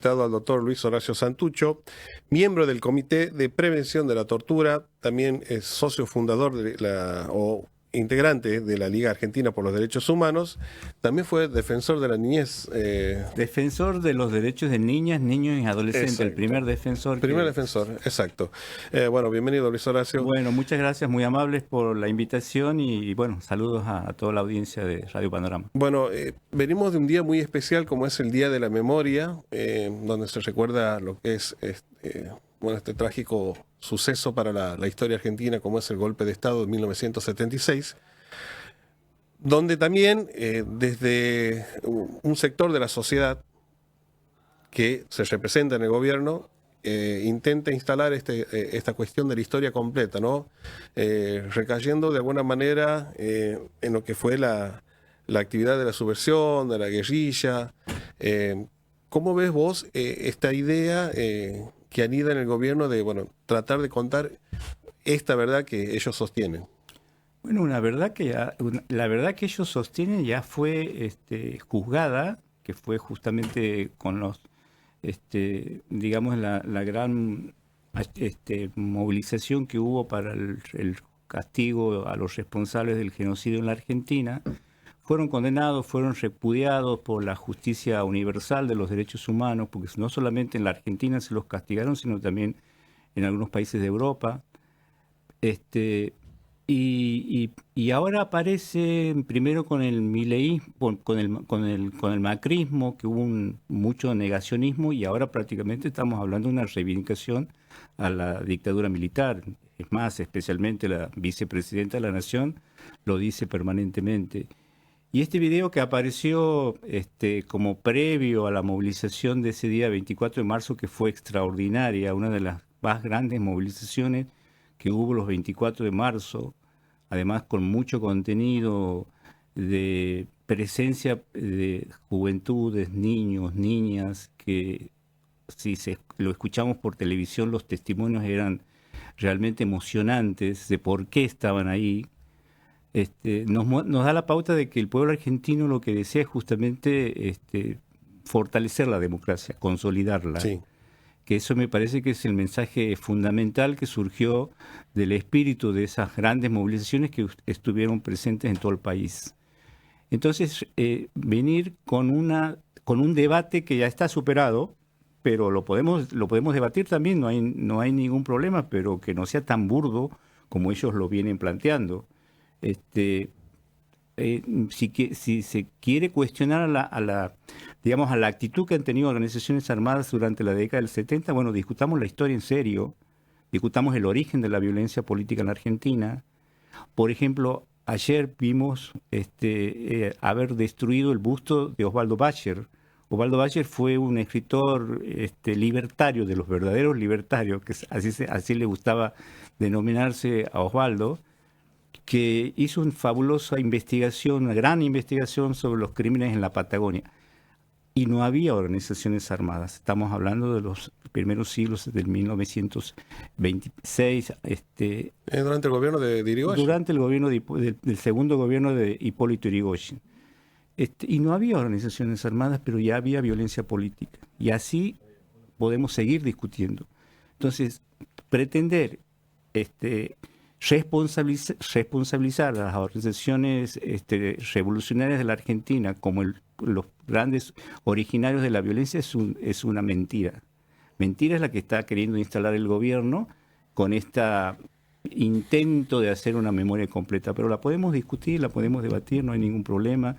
Al doctor Luis Horacio Santucho, miembro del Comité de Prevención de la Tortura, también es socio fundador o integrante de la Liga Argentina por los Derechos Humanos, también fue defensor de la niñez. Defensor de los derechos de niñas, niños y adolescentes, Exacto. el primer defensor. Defensor, exacto. Bueno, bienvenido Luis Horacio. Bueno, muchas gracias, muy amables por la invitación y bueno, saludos a toda la audiencia de Radio Panorama. Bueno, venimos de un día muy especial como es el Día de la Memoria, donde se recuerda lo que es este trágico suceso para la historia argentina como es el golpe de Estado de 1976, donde también desde un sector de la sociedad que se representa en el gobierno intenta instalar esta cuestión de la historia completa, ¿no? Recayendo de alguna manera en lo que fue la actividad de la subversión, de la guerrilla. ¿Cómo ves vos esta idea que anida en el gobierno de tratar de contar esta verdad que ellos sostienen? Bueno, la verdad que ellos sostienen ya fue juzgada, que fue justamente con los, digamos, la gran movilización que hubo para el castigo a los responsables del genocidio en la Argentina. Fueron condenados, fueron repudiados por la justicia universal de los derechos humanos, porque no solamente en la Argentina se los castigaron, sino también en algunos países de Europa. Y ahora aparece primero con el mileísmo, con el macrismo, que hubo mucho negacionismo, y ahora prácticamente estamos hablando de una reivindicación a la dictadura militar. Es más, especialmente la vicepresidenta de la Nación lo dice permanentemente. Y este video que apareció como previo a la movilización de ese día 24 de marzo, que fue extraordinaria, una de las más grandes movilizaciones que hubo los 24 de marzo, además con mucho contenido de presencia de juventudes, niños, niñas, que si lo escuchamos por televisión, los testimonios eran realmente emocionantes de por qué estaban ahí. Nos da la pauta de que el pueblo argentino lo que desea es justamente fortalecer la democracia, consolidarla. Sí. Que eso me parece que es el mensaje fundamental que surgió del espíritu de esas grandes movilizaciones que estuvieron presentes en todo el país. Entonces, venir con un debate que ya está superado, pero lo podemos debatir también, no hay ningún problema, pero que no sea tan burdo como ellos lo vienen planteando. Si se quiere cuestionar a la actitud que han tenido organizaciones armadas durante la década del 70, bueno, discutamos la historia en serio, discutamos el origen de la violencia política en la Argentina. Por ejemplo, ayer vimos haber destruido el busto de Osvaldo Bayer. Osvaldo Bayer fue un escritor libertario, de los verdaderos libertarios, que así le gustaba denominarse a Osvaldo, que hizo una fabulosa investigación, una gran investigación sobre los crímenes en la Patagonia. Y no había organizaciones armadas. Estamos hablando de los primeros siglos del 1926. ¿Durante el gobierno de Irigoyen? Durante el gobierno del segundo gobierno de Hipólito Yrigoyen. Y no había organizaciones armadas, pero ya había violencia política. Y así podemos seguir discutiendo. Entonces, pretender responsabilizar a las organizaciones revolucionarias de la Argentina como los grandes originarios de la violencia es una mentira. Mentira es la que está queriendo instalar el gobierno con este intento de hacer una memoria completa, pero la podemos discutir, la podemos debatir, no hay ningún problema.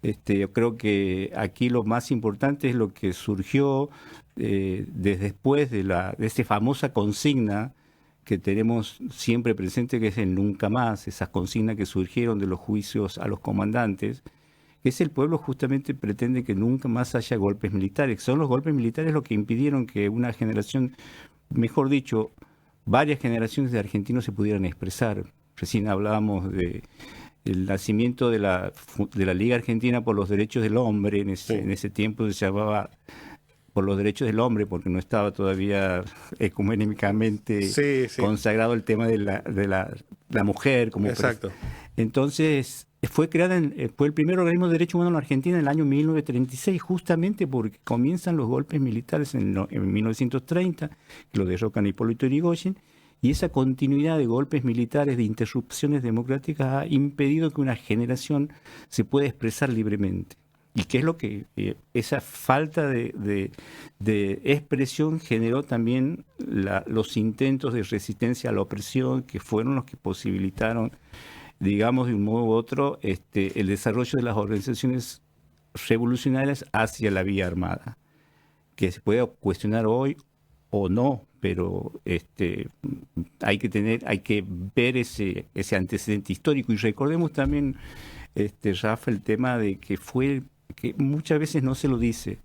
Yo creo que aquí lo más importante es lo que surgió después de esa famosa consigna que tenemos siempre presente, que es el nunca más, esas consignas que surgieron de los juicios a los comandantes, que es el pueblo justamente pretende que nunca más haya golpes militares. Son los golpes militares los que impidieron que una generación, mejor dicho, varias generaciones de argentinos se pudieran expresar. Recién hablábamos del nacimiento de la Liga Argentina por los Derechos del Hombre, en ese tiempo se llamaba por los derechos del hombre, porque no estaba todavía ecuménicamente consagrado el tema de la mujer. Exacto. Entonces, fue el primer organismo de derechos humanos en la Argentina en el año 1936, justamente porque comienzan los golpes militares en 1930, que lo derrocan a Hipólito Yrigoyen, y esa continuidad de golpes militares, de interrupciones democráticas, ha impedido que una generación se pueda expresar libremente. Y qué es lo que esa falta de expresión generó también los intentos de resistencia a la opresión, que fueron los que posibilitaron, digamos, de un modo u otro, el desarrollo de las organizaciones revolucionarias hacia la vía armada, que se puede cuestionar hoy o no, pero hay que ver ese antecedente histórico. Y recordemos también, Rafa, el tema de que muchas veces no se lo dice,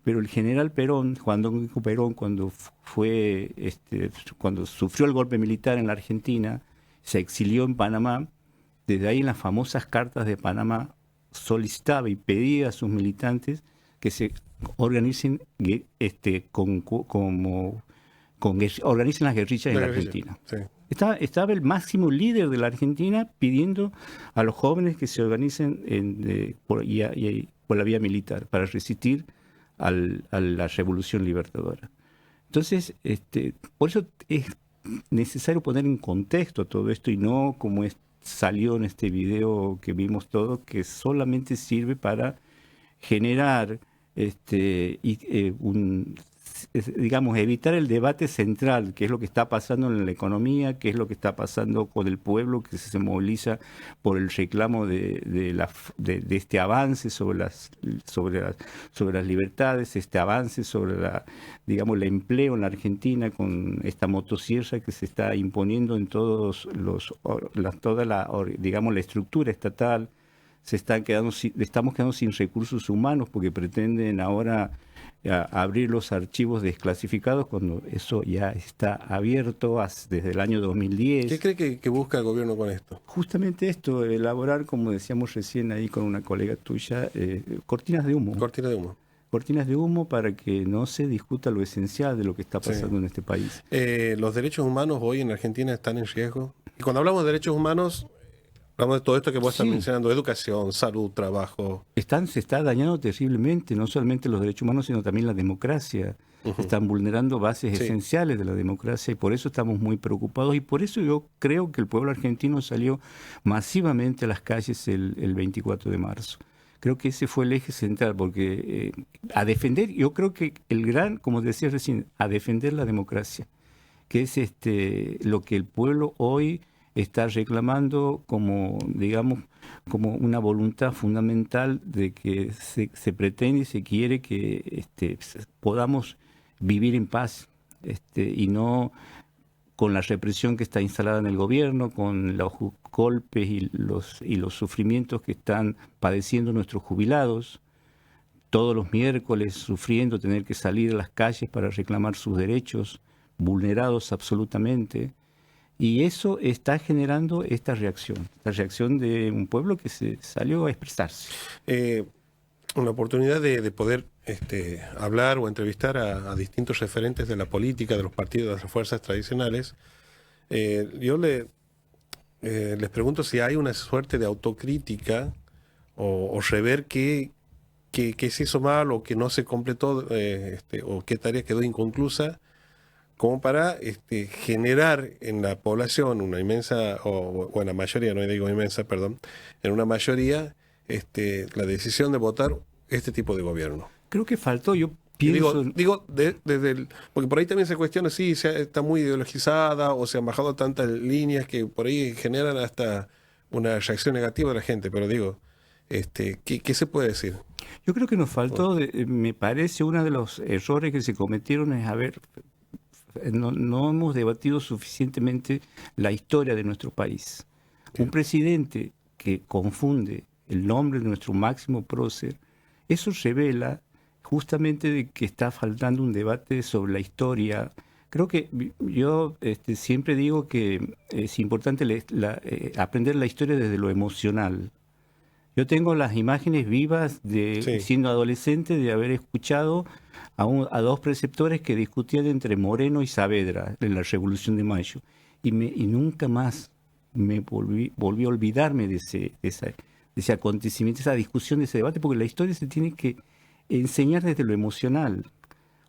pero el general Perón, Juan Domingo Perón, cuando sufrió el golpe militar en la Argentina, se exilió en Panamá. Desde ahí, en las famosas cartas de Panamá, solicitaba y pedía a sus militantes que se organicen organicen las guerrillas en la Argentina. Sí. Estaba el máximo líder de la Argentina pidiendo a los jóvenes que se organicen por la vía militar para resistir a la revolución libertadora. Entonces, por eso es necesario poner en contexto todo esto y no como salió en este video que vimos todos, que solamente sirve para generar digamos, evitar el debate central, que es lo que está pasando en la economía, que es lo que está pasando con el pueblo que se moviliza por el reclamo de este avance sobre las libertades, este avance sobre digamos, el empleo en la Argentina, con esta motosierra que se está imponiendo en digamos, la estructura estatal. Estamos quedando sin recursos humanos porque pretenden ahora abrir los archivos desclasificados cuando eso ya está abierto desde el año 2010. ¿Qué cree que busca el gobierno con esto? Justamente esto, elaborar, como decíamos recién ahí con una colega tuya, cortinas de humo. Cortina de humo. Cortinas de humo para que no se discuta lo esencial de lo que está pasando en este país. Los derechos humanos hoy en Argentina están en riesgo. Y cuando hablamos de derechos humanos, hablamos de todo esto que vos estás mencionando: educación, salud, trabajo. Se está dañando terriblemente, no solamente los derechos humanos, sino también la democracia. Están vulnerando bases esenciales de la democracia y por eso estamos muy preocupados. Y por eso yo creo que el pueblo argentino salió masivamente a las calles el 24 de marzo. Creo que ese fue el eje central, porque a defender, yo creo que como decía recién, a defender la democracia, que es lo que el pueblo hoy está reclamando como, digamos, como una voluntad fundamental de que se pretende y se quiere que podamos vivir en paz y no con la represión que está instalada en el gobierno, con los golpes y los sufrimientos que están padeciendo nuestros jubilados, todos los miércoles sufriendo tener que salir a las calles para reclamar sus derechos, vulnerados absolutamente. Y eso está generando esta reacción, la reacción de un pueblo que se salió a expresarse. Una oportunidad de poder hablar o entrevistar a distintos referentes de la política, de los partidos, de las fuerzas tradicionales. Yo les pregunto si hay una suerte de autocrítica o rever qué se hizo mal o que no se completó o qué tarea quedó inconclusa, como para generar en la población una inmensa, o en la mayoría, no digo inmensa, perdón, en una mayoría la decisión de votar este tipo de gobierno. Creo que faltó, yo pienso... Digo porque por ahí también se cuestiona si está muy ideologizada o se han bajado tantas líneas que por ahí generan hasta una reacción negativa de la gente, pero digo, ¿qué se puede decir? Yo creo que nos faltó, me parece, uno de los errores que se cometieron es no hemos debatido suficientemente la historia de nuestro país. Un presidente que confunde el nombre de nuestro máximo prócer, eso revela justamente de que está faltando un debate sobre la historia. Creo que yo siempre digo que es importante aprender la historia desde lo emocional. Yo tengo las imágenes vivas siendo adolescente, de haber escuchado a dos preceptores que discutían entre Moreno y Saavedra en la Revolución de Mayo. Y nunca más volví a olvidarme de ese acontecimiento, esa discusión, de ese debate, porque la historia se tiene que enseñar desde lo emocional.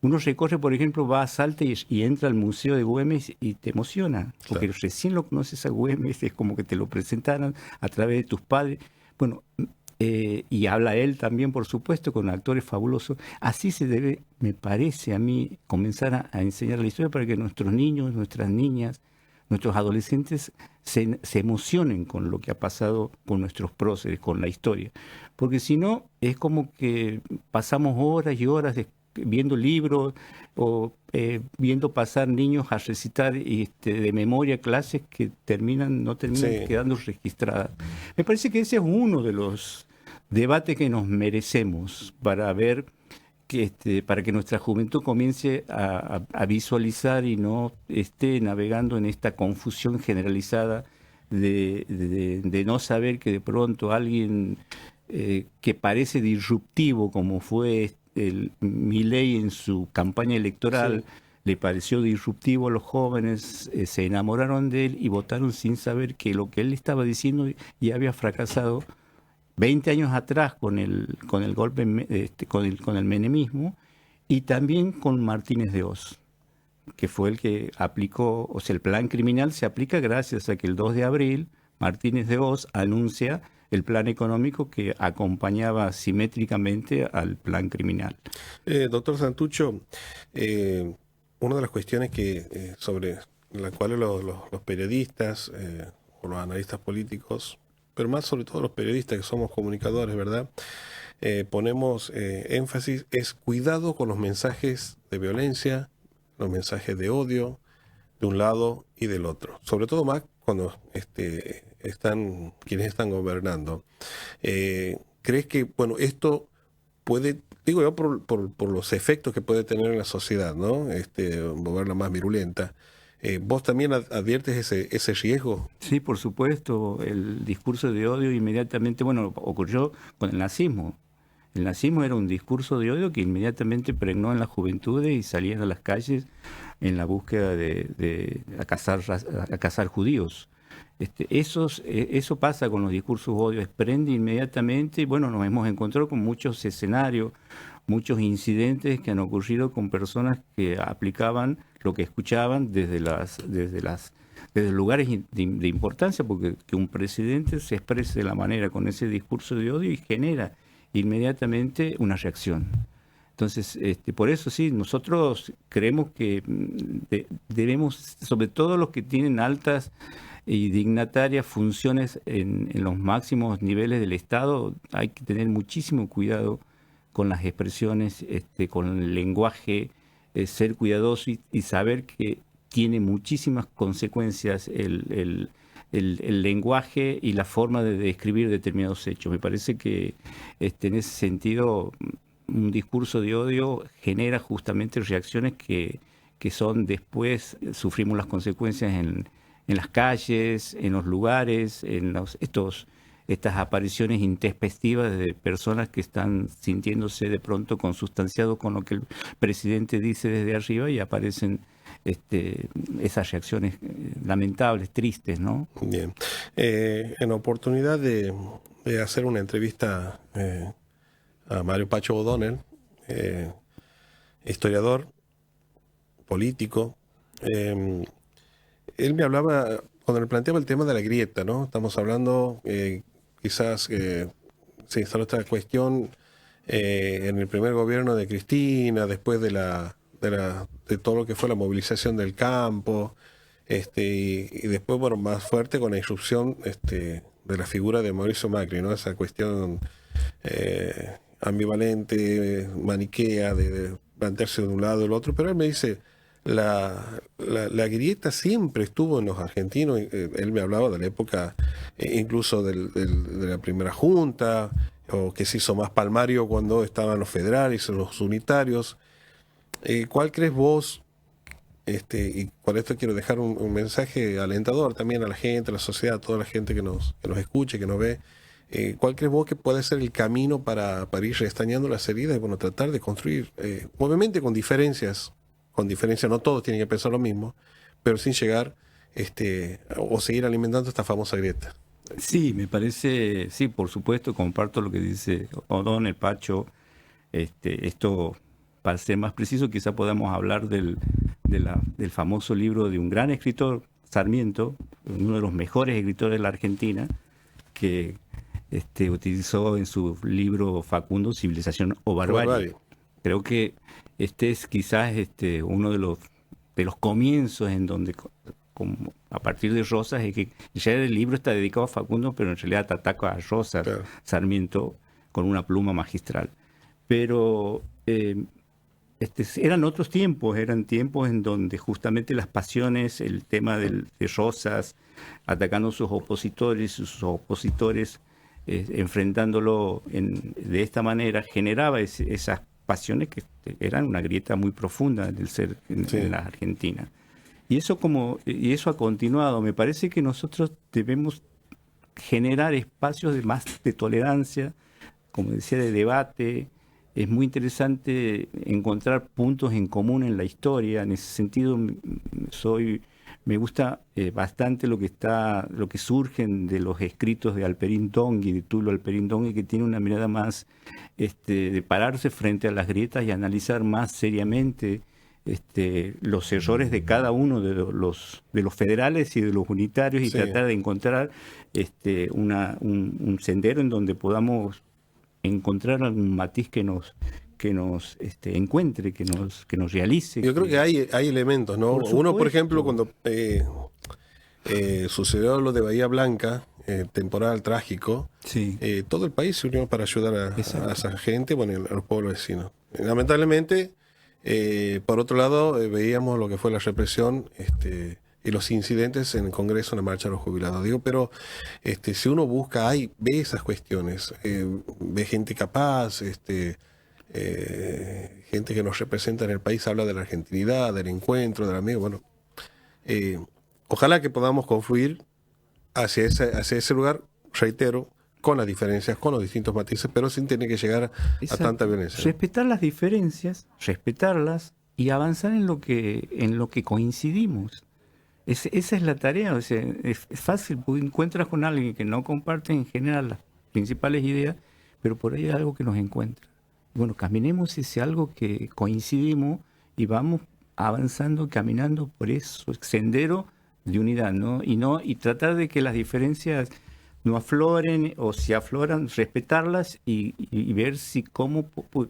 Uno recorre, por ejemplo, va a Salta y entra al Museo de Güemes y te emociona, porque claro, recién lo conoces a Güemes, es como que te lo presentaron a través de tus padres. Bueno, y habla él también, por supuesto, con actores fabulosos. Así se debe, me parece a mí, comenzar a enseñar la historia para que nuestros niños, nuestras niñas, nuestros adolescentes se emocionen con lo que ha pasado con nuestros próceres, con la historia. Porque si no, es como que pasamos horas y horas viendo libros o viendo pasar niños a recitar de memoria clases que no terminan quedando registradas. Me parece que ese es uno de los debates que nos merecemos para ver para que nuestra juventud comience a visualizar y no esté navegando en esta confusión generalizada de no saber que de pronto alguien que parece disruptivo, como fue Milei en su campaña electoral, le pareció disruptivo a los jóvenes, se enamoraron de él y votaron sin saber que lo que él estaba diciendo ya había fracasado 20 años atrás con el golpe, con el menemismo, y también con Martínez de Oz, que fue el que aplicó, o sea, el plan criminal se aplica gracias a que el 2 de abril Martínez de Oz anuncia el plan económico que acompañaba simétricamente al plan criminal. Doctor Santucho, una de las cuestiones sobre la cual los periodistas o los analistas políticos, pero más sobre todo los periodistas que somos comunicadores, ¿verdad? Ponemos énfasis, es cuidado con los mensajes de violencia, los mensajes de odio, de un lado y del otro. Sobre todo más cuando quienes están gobernando. ¿Crees que, bueno, esto puede, digo yo, por los efectos que puede tener en la sociedad, ¿no? Volverla más virulenta? ¿Vos también adviertes ese riesgo? Sí, por supuesto. El discurso de odio inmediatamente, bueno, ocurrió con el nazismo. El nazismo era un discurso de odio que inmediatamente pregnó en las juventudes y salían a las calles en la búsqueda a cazar judíos. Eso pasa con los discursos de odio, prende inmediatamente, y bueno, nos hemos encontrado con muchos escenarios, muchos incidentes que han ocurrido con personas que aplicaban lo que escuchaban desde lugares de importancia, porque que un presidente se exprese de la manera con ese discurso de odio y genera inmediatamente una reacción. Entonces, por eso sí, nosotros creemos que debemos, sobre todo los que tienen altas y dignatarias funciones en los máximos niveles del Estado, hay que tener muchísimo cuidado con las expresiones, con el lenguaje, ser cuidadoso y saber que tiene muchísimas consecuencias el lenguaje y la forma de describir determinados hechos. Me parece que en ese sentido un discurso de odio genera justamente reacciones que son después, sufrimos las consecuencias en las calles, en los lugares, en estas apariciones intempestivas de personas que están sintiéndose de pronto consustanciados con lo que el presidente dice desde arriba y aparecen esas reacciones lamentables, tristes, ¿no? Bien. En la oportunidad de hacer una entrevista a Mario Pacho O'Donnell, historiador, político, él me hablaba, cuando le planteaba el tema de la grieta, ¿no? Estamos hablando, quizás se instaló esta cuestión en el primer gobierno de Cristina, después de todo lo que fue la movilización del campo, y después, bueno, más fuerte con la irrupción de la figura de Mauricio Macri, ¿no? Esa cuestión ambivalente, maniquea, de plantearse de un lado o del otro, pero él me dice, la grieta siempre estuvo en los argentinos. Él me hablaba de la época incluso de la primera junta, o que se hizo más palmario cuando estaban los federales, los unitarios. ¿Cuál crees vos? Y por esto quiero dejar un mensaje alentador también a la gente, a la sociedad, a toda la gente que nos escuche, que nos ve. ¿Cuál crees vos que puede ser el camino para ir restañando las heridas y, bueno, tratar de construir, obviamente con diferencias, no todos tienen que pensar lo mismo, pero sin llegar o seguir alimentando esta famosa grieta. Sí, me parece, sí, por supuesto, comparto lo que dice O'Donnell, Pacho. Esto, para ser más preciso, quizá podamos hablar del famoso libro de un gran escritor, Sarmiento, uno de los mejores escritores de la Argentina, que utilizó en su libro Facundo Civilización o Barbarie. Creo que este es quizás uno de los comienzos en donde, como a partir de Rosas, es que ya el libro está dedicado a Facundo, pero en realidad ataca a Rosas, claro, Sarmiento, con una pluma magistral. Pero eran otros tiempos, eran tiempos en donde justamente las pasiones, el tema de Rosas, atacando a sus opositores enfrentándolo de esta manera, generaba esas pasiones que eran una grieta muy profunda del ser en la Argentina. Y eso ha continuado. Me parece que nosotros debemos generar espacios de tolerancia, como decía, de debate. Es muy interesante encontrar puntos en común en la historia. En ese sentido, me gusta bastante lo que surgen de los escritos de Alperín Dongui, de Tulio Alperín Dongui, que tiene una mirada más de pararse frente a las grietas y analizar más seriamente los errores de cada uno de los federales y de los unitarios y tratar de encontrar un sendero en donde podamos encontrar algún matiz que nos encuentre, que nos realice. Yo creo que hay elementos, ¿no? Uno, por ejemplo, cuando sucedió lo de Bahía Blanca, temporal trágico, todo el país se unió para ayudar a esa gente, bueno, a los pueblos vecinos. Lamentablemente, por otro lado, veíamos lo que fue la represión y los incidentes en el Congreso, en la marcha de los jubilados. Pero si uno busca, ve esas cuestiones, ve gente capaz, gente que nos representa en el país, habla de la argentinidad, del encuentro, del amigo. Bueno, ojalá que podamos confluir hacia ese lugar, reitero, con las diferencias, con los distintos matices, pero sin tener que llegar a tanta violencia. Respetar las diferencias, respetarlas y avanzar en lo que coincidimos. Esa es la tarea. O sea, es fácil, porque encuentras con alguien que no comparte en general las principales ideas, pero por ahí hay algo que nos encuentra. Bueno, caminemos hacia algo que coincidimos y vamos avanzando, caminando por ese sendero de unidad, ¿no? Y tratar de que las diferencias no afloren, o si afloran, respetarlas y ver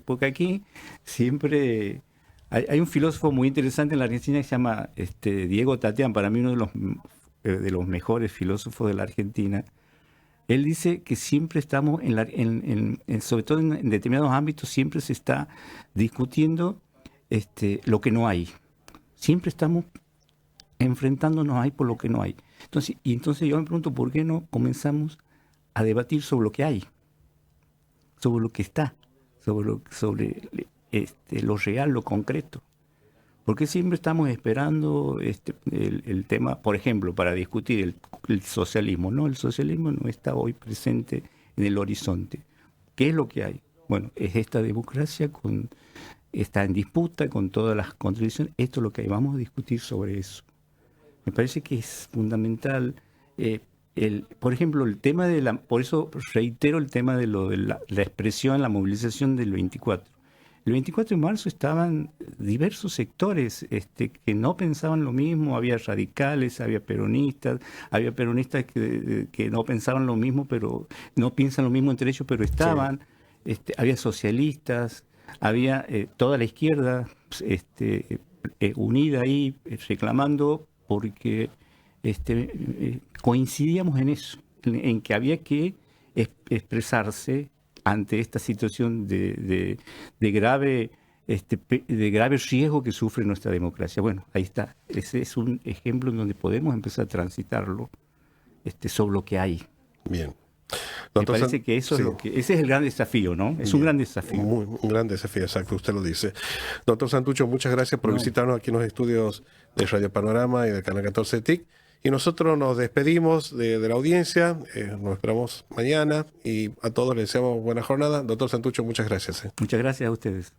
porque aquí siempre hay un filósofo muy interesante en la Argentina que se llama Diego Tatián, para mí uno de los mejores filósofos de la Argentina. Él dice que siempre estamos, sobre todo en determinados ámbitos, siempre se está discutiendo lo que no hay. Siempre estamos enfrentándonos ahí por lo que no hay. Entonces yo me pregunto, ¿por qué no comenzamos a debatir sobre lo que hay? Sobre lo que está, sobre lo real, lo concreto. Porque siempre estamos esperando el tema, por ejemplo, para discutir el socialismo. No, el socialismo no está hoy presente en el horizonte. ¿Qué es lo que hay? Bueno, es esta democracia está en disputa con todas las contradicciones. Esto es lo que hay. Vamos a discutir sobre eso. Me parece que es fundamental. Por ejemplo, el tema por eso reitero el tema de la expresión, la movilización del 24. El 24 de marzo estaban diversos sectores que no pensaban lo mismo. Había radicales, había peronistas que no pensaban lo mismo, pero no piensan lo mismo entre ellos, pero estaban. Había socialistas, había toda la izquierda unida ahí, reclamando, porque coincidíamos en eso, en que había que expresarse ante esta situación de grave riesgo que sufre nuestra democracia. Bueno, ahí está. Ese es un ejemplo en donde podemos empezar a transitarlo sobre lo que hay. Bien. Doctor, me parece que eso es ese es el gran desafío, ¿no? Es un gran desafío. Un gran desafío, exacto, usted lo dice. Doctor Santucho, muchas gracias por visitarnos aquí en los estudios de Radio Panorama y del Canal 14 TIC. Y nosotros nos despedimos de la audiencia, nos esperamos mañana y a todos les deseamos buena jornada. Doctor Santucho, muchas gracias. Muchas gracias a ustedes.